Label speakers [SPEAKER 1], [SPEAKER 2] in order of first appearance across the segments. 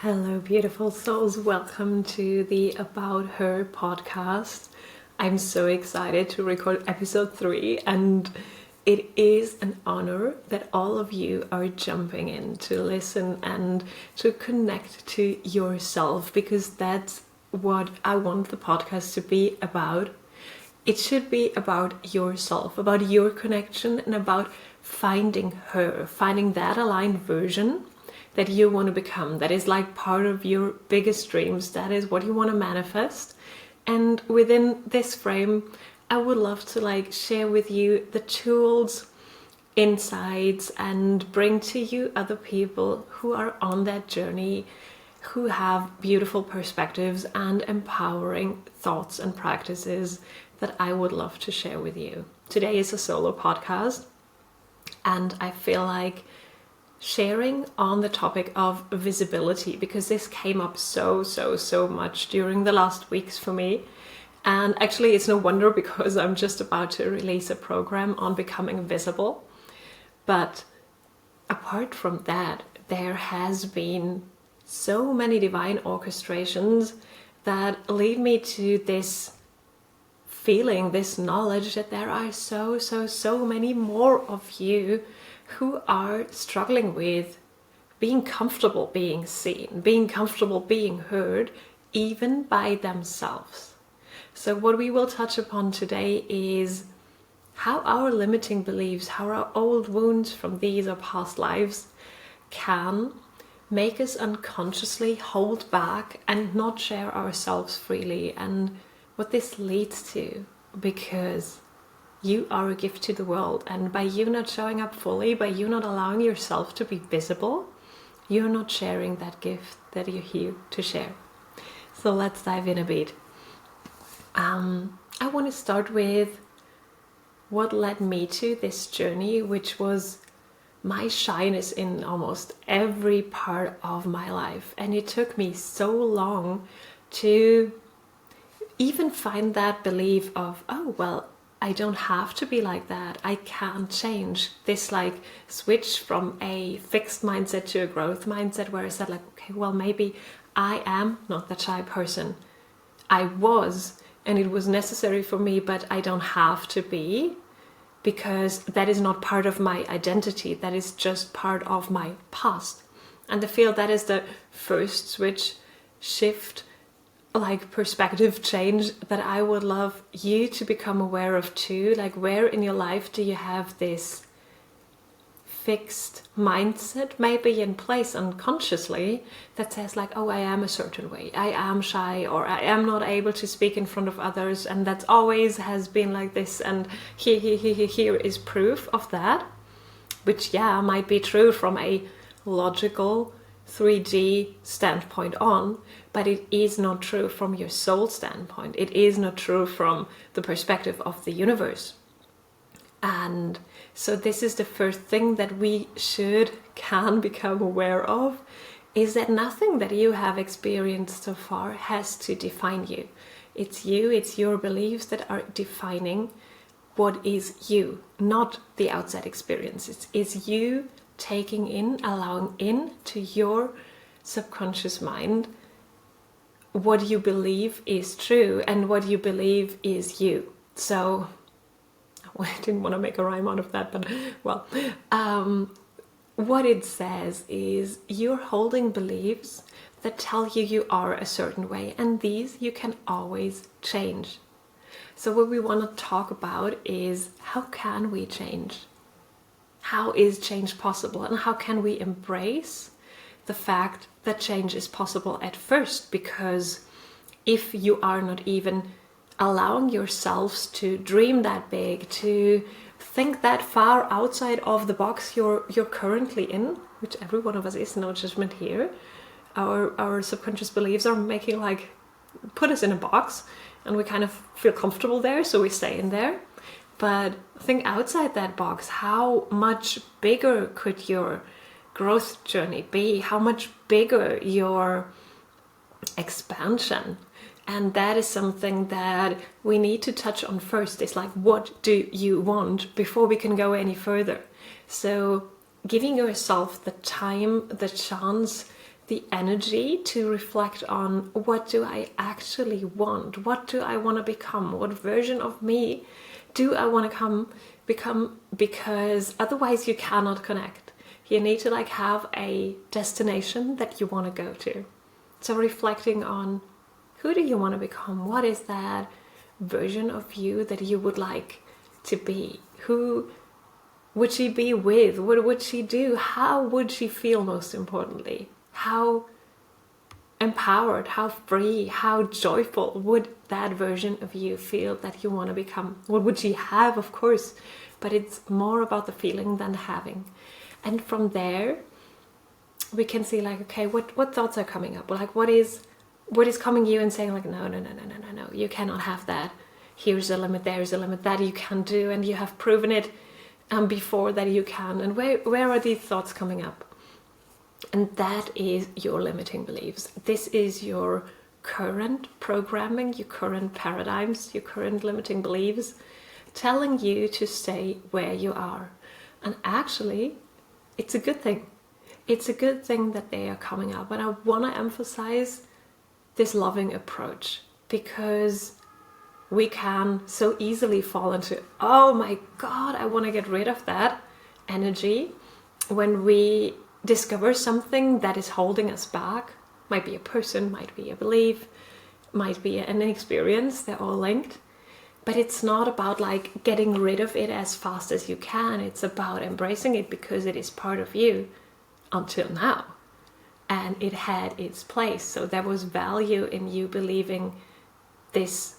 [SPEAKER 1] Hello, beautiful souls. Welcome to the About Her podcast. I'm so excited to record episode 3, and it is an honor that all of you are jumping in to listen and to connect to yourself, because that's what I want the podcast to be about. It should be about yourself, about your connection, and about finding her, finding that aligned version that you want to become, that is like part of your biggest dreams, that is what you want to manifest. And within this frame, I would love to share with you the tools, insights, and bring to you other people who are on that journey, who have beautiful perspectives and empowering thoughts and practices that I would love to share with you. Today is a solo podcast, and I feel like sharing on the topic of visibility, because this came up so much during the last weeks for me. And actually it's no wonder, because I'm just about to release a program on becoming visible. But apart from that, there has been so many divine orchestrations that lead me to this feeling, this knowledge that there are so many more of you who are struggling with being comfortable being seen, being comfortable being heard, even by themselves. So what we will touch upon today is how our limiting beliefs, how our old wounds from these or past lives can make us unconsciously hold back and not share ourselves freely, and what this leads to, because you are a gift to the world, and by you not showing up fully, by you not allowing yourself to be visible, you're not sharing that gift that you're here to share. So let's dive in a bit. I want to start with what led me to this journey, which was my shyness in almost every part of my life. And it took me so long to even find that belief of, oh, well, I don't have to be like that. I can change. This switch from a fixed mindset to a growth mindset, where I said okay, well, maybe I am not that shy person. I was, and it was necessary for me, but I don't have to be, because that is not part of my identity. That is just part of my past. And I feel that is the first switch shift, perspective change, that I would love you to become aware of too. Where in your life do you have this fixed mindset maybe in place unconsciously that says oh, I am a certain way, I am shy, or I am not able to speak in front of others, and that always has been like this, and here is proof of that, which might be true from a logical 3D standpoint on, but it is not true from your soul standpoint. It is not true from the perspective of the universe. And so this is the first thing that we can become aware of, is that nothing that you have experienced so far has to define you. It's you, it's your beliefs that are defining what is you, not the outside experience. It's you taking in, allowing in to your subconscious mind what you believe is true and what you believe is you. So I didn't want to make a rhyme out of that, but what it says is you're holding beliefs that tell you you are a certain way, and these you can always change. So what we want to talk about is, how can we change? How is change possible, and how can we embrace the fact that change is possible at first? Because if you are not even allowing yourselves to dream that big, to think that far outside of the box you're currently in, which every one of us is, no judgment here, our subconscious beliefs are making put us in a box, and we kind of feel comfortable there, so we stay in there. But think outside that box. How much bigger could your growth journey be? How much bigger your expansion? And that is something that we need to touch on first. It's what do you want before we can go any further? So giving yourself the time, the chance the energy to reflect on, what do I actually want? What do I want to become? What version of me do I want to become? Because otherwise you cannot connect. You need to like have a destination that you want to go to. So reflecting on, who do you want to become? What is that version of you that you would like to be? Who would she be with? What would she do? How would she feel, most importantly? How empowered, how free, how joyful would that version of you feel that you want to become? What would she have? Of course, but it's more about the feeling than the having. And from there, we can see like, okay, what thoughts are coming up? Like, what is coming you and saying like, no, you cannot have that. Here's a limit, there's a limit, that you can do, and you have proven it before that you can. And where are these thoughts coming up? And that is your limiting beliefs. This is your current programming, your current paradigms, your current limiting beliefs, telling you to stay where you are. And actually, it's a good thing. It's a good thing that they are coming up. And I want to emphasize this loving approach, because we can so easily fall into, oh my God, I want to get rid of that energy when we discover something that is holding us back. Might be a person, might be a belief, might be an experience. They're all linked. But it's not about like getting rid of it as fast as you can. It's about embracing it because it is part of you until now. And it had its place. So there was value in you believing this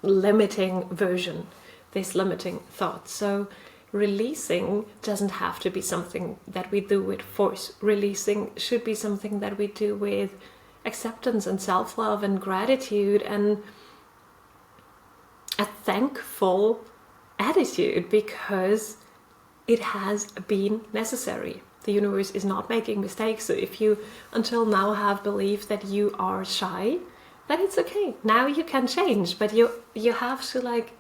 [SPEAKER 1] limiting version, this limiting thought. So releasing doesn't have to be something that we do with force. Releasing should be something that we do with acceptance and self-love and gratitude and a thankful attitude, because it has been necessary. The universe is not making mistakes. So if you until now have believed that you are shy, then it's okay. Now you can change, but you have to like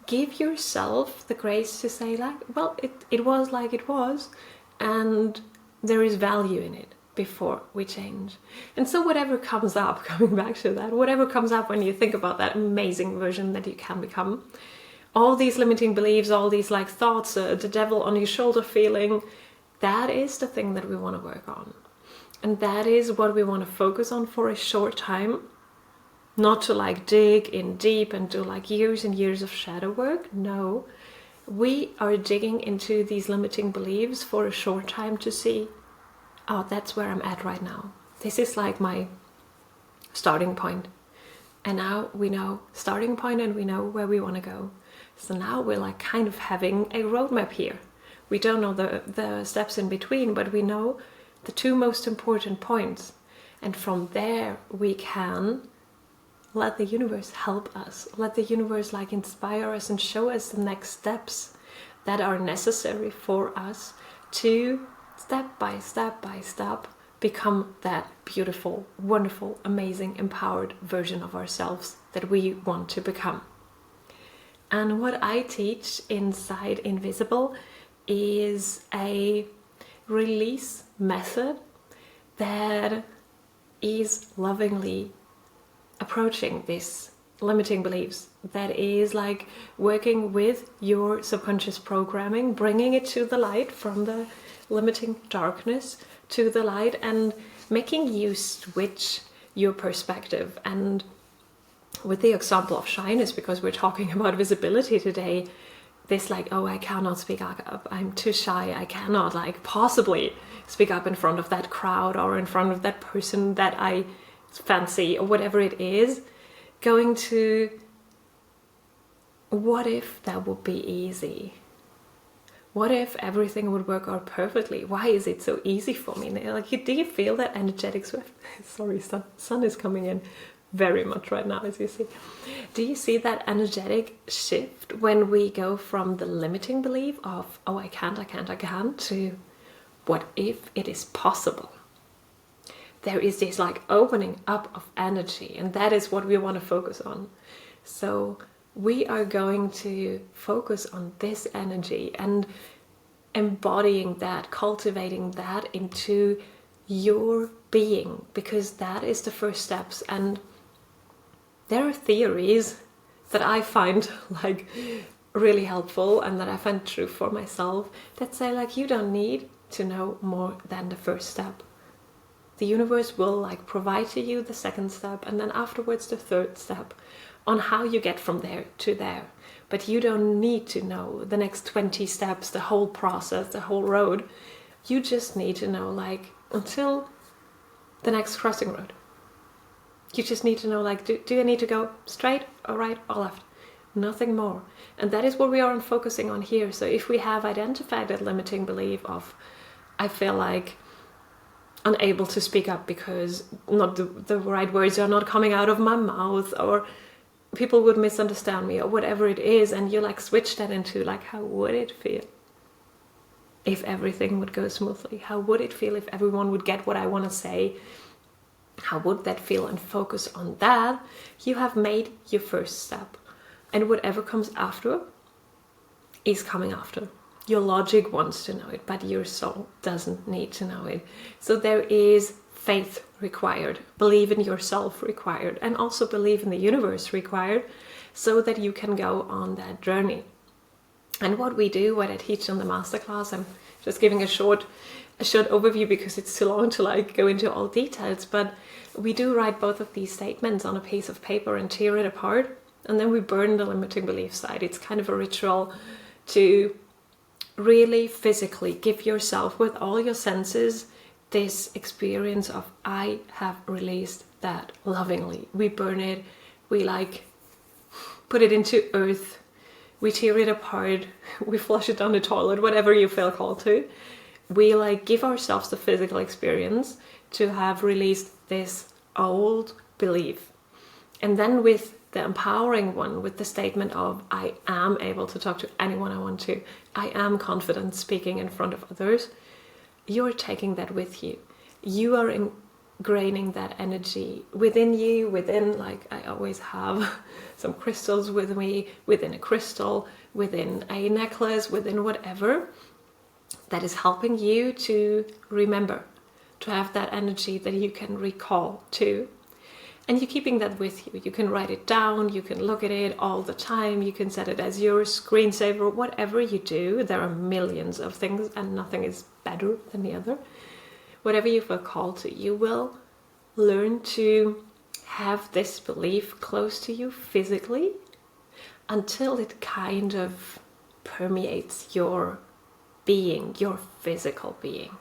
[SPEAKER 1] give yourself the grace to say like, well, it was like it was, and there is value in it before we change. And so whatever comes up, coming back to that, whatever comes up when you think about that amazing version that you can become, all these limiting beliefs, all these like thoughts, the devil on your shoulder feeling, that is the thing that we want to work on. And that is what we want to focus on for a short time. Not to like dig in deep and do like years and years of shadow work. No, we are digging into these limiting beliefs for a short time to see, oh, that's where I'm at right now. This is like my starting point. And now we know starting point and we know where we want to go. So now we're like kind of having a roadmap here. We don't know the steps in between, but we know the two most important points. And from there we can let the universe help us. Let the universe like inspire us and show us the next steps that are necessary for us to step by step become that beautiful, wonderful, amazing, empowered version of ourselves that we want to become. And what I teach inside Invisible is a release method that is lovingly approaching this limiting beliefs, that is like working with your subconscious programming, bringing it to the light, from the limiting darkness to the light, and making you switch your perspective. And with the example of shyness, because we're talking about visibility today, this like, oh, I cannot speak up, I'm too shy, I cannot like possibly speak up in front of that crowd or in front of that person that I fancy or whatever it is, going to, what if that would be easy? What if everything would work out perfectly? Why is it so easy for me? Like, do you feel that energetic shift? Sorry, sun is coming in very much right now, as you see. Do you see that energetic shift when we go from the limiting belief of, oh, I can't, to what if it is possible? There is this like opening up of energy, and that is what we want to focus on. So we are going to focus on this energy and embodying that, cultivating that into your being, because that is the first steps. And there are theories that I find like really helpful and that I find true for myself that say like you don't need to know more than the first step. The universe will like provide to you the second step, and then afterwards the third step on how you get from there to there. But you don't need to know the next 20 steps, the whole process, the whole road. You just need to know like until the next crossing road. You just need to know like, do I need to go straight or right or left? Nothing more. And that is what we are focusing on here. So if we have identified that limiting belief of, I feel like unable to speak up because not the right words are not coming out of my mouth, or people would misunderstand me, or whatever it is, and you like switch that into like, how would it feel if everything would go smoothly? How would it feel if everyone would get what I want to say? How would that feel? And focus on that. You have made your first step, and whatever comes after is coming after. Your logic wants to know it, but your soul doesn't need to know it. So there is faith required, believe in yourself required, and also believe in the universe required, so that you can go on that journey. And what we do, what I teach on the masterclass, I'm just giving a short overview because it's too long to like go into all details, but we do write both of these statements on a piece of paper and tear it apart, and then we burn the limiting belief side. It's kind of a ritual to really physically give yourself, with all your senses, this experience of I have released that lovingly. We burn it, we like put it into earth, we tear it apart, we flush it down the toilet, whatever you feel called to. We like give ourselves the physical experience to have released this old belief. And then with the empowering one, with the statement of I am able to talk to anyone I want to, I am confident speaking in front of others, you're taking that with you. You are ingraining that energy within you, within, like I always have some crystals with me, within a crystal, within a necklace, within whatever, that is helping you to remember, to have that energy that you can recall to. And you're keeping that with you. You can write it down, you can look at it all the time, you can set it as your screensaver, whatever you do. There are millions of things and nothing is better than the other. Whatever you feel called to, you will learn to have this belief close to you physically until it kind of permeates your being, your physical being.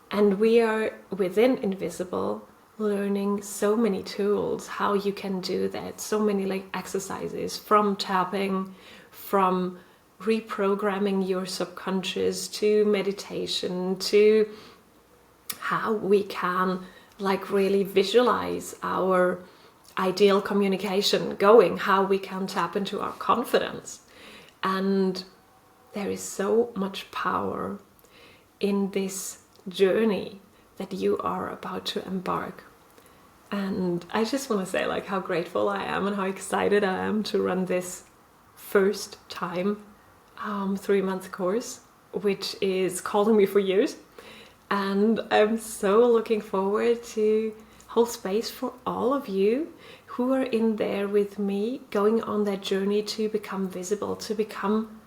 [SPEAKER 1] And we are within Invisible learning so many tools how you can do that, so many like exercises, from tapping, from reprogramming your subconscious, to meditation, to how we can like really visualize our ideal communication going, how we can tap into our confidence. And there is so much power in this journey that you are about to embark. And I just want to say like how grateful I am and how excited I am to run this first time 3-month course, which is calling me for years. And I'm so looking forward to hold space for all of you who are in there with me, going on that journey to become visible, to become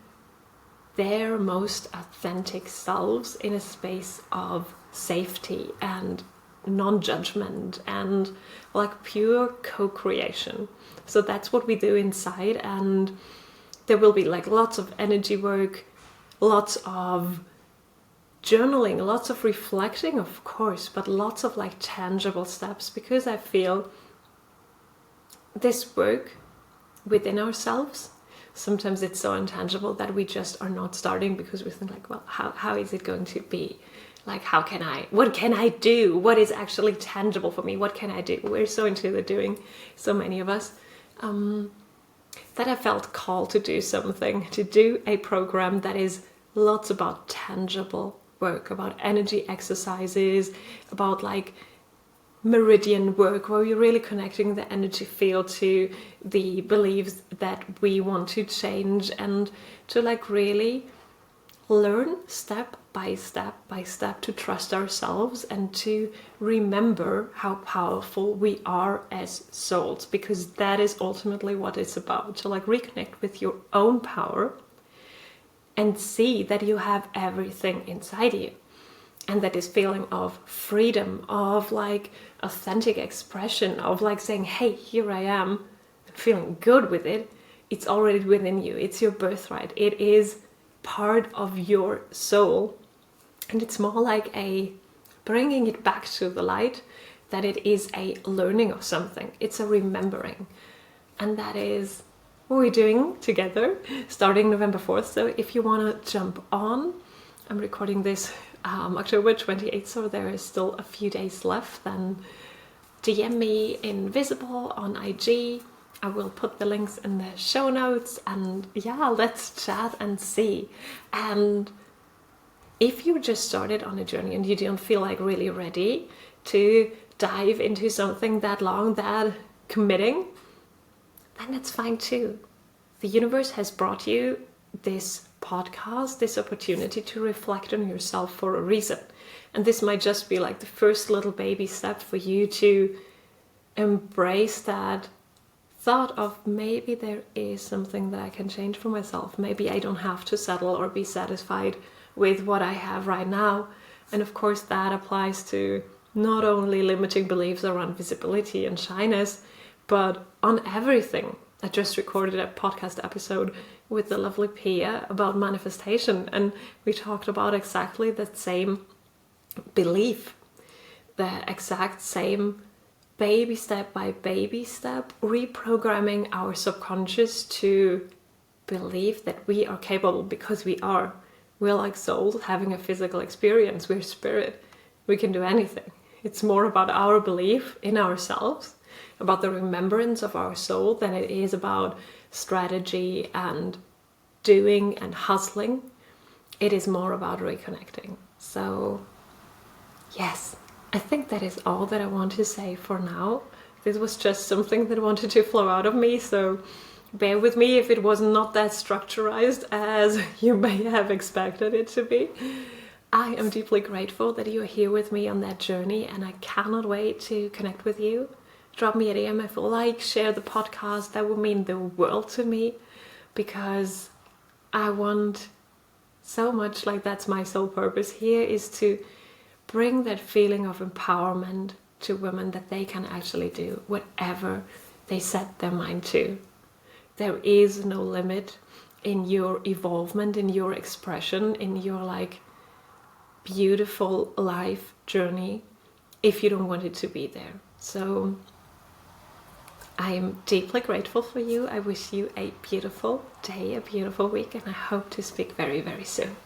[SPEAKER 1] their most authentic selves in a space of safety and non-judgment and like pure co-creation. So that's what we do inside, and there will be like lots of energy work, lots of journaling, lots of reflecting, of course, but lots of like tangible steps, because I feel this work within ourselves, sometimes it's so intangible that we just are not starting because we think like, well, how is it going to be? Like, what can I do? What is actually tangible for me? What can I do? We're so into the doing, so many of us, that I felt called to do something, to do a program that is lots about tangible work, about energy exercises, about like meridian work, where you're really connecting the energy field to the beliefs that we want to change, and to like really learn step by step to trust ourselves and to remember how powerful we are as souls, because that is ultimately what it's about, to like reconnect with your own power and see that you have everything inside you. And that this feeling of freedom, of like authentic expression, of like saying, hey, here I am, feeling good with it, it's already within you. It's your birthright. It is part of your soul. And it's more like a bringing it back to the light, that it is a learning of something. It's a remembering. And that is what we're doing together starting November 4th. So if you want to jump on, I'm recording this October 28th, so there is still a few days left. Then DM me in Visible on IG. I will put the links in the show notes, and yeah, let's chat and see. And if you just started on a journey and you don't feel like really ready to dive into something that long, that committing, then that's fine too. The universe has brought you this podcast, this opportunity to reflect on yourself for a reason. And this might just be like the first little baby step for you to embrace that thought of, maybe there is something that I can change for myself. Maybe I don't have to settle or be satisfied with what I have right now. And of course that applies to not only limiting beliefs around visibility and shyness, but on everything. I just recorded a podcast episode with the lovely Pia about manifestation, and we talked about exactly that same belief, the exact same baby step by baby step, reprogramming our subconscious to believe that we are capable, because we are. We're like souls having a physical experience. We're spirit. We can do anything. It's more about our belief in ourselves, about the remembrance of our soul, than it is about strategy and doing and hustling. It is more about reconnecting. So yes, I think that is all that I want to say for now. This was just something that wanted to flow out of me, so bear with me if it was not that structurized as you may have expected it to be. I am deeply grateful that you are here with me on that journey, and I cannot wait to connect with you. Drop me a DM if you like, share the podcast. That would mean the world to me, because I want so much, like that's my sole purpose here, is to bring that feeling of empowerment to women, that they can actually do whatever they set their mind to. There is no limit in your evolvement, in your expression, in your like beautiful life journey, if you don't want it to be there. So I am deeply grateful for you. I wish you a beautiful day, a beautiful week, and I hope to speak very, very soon.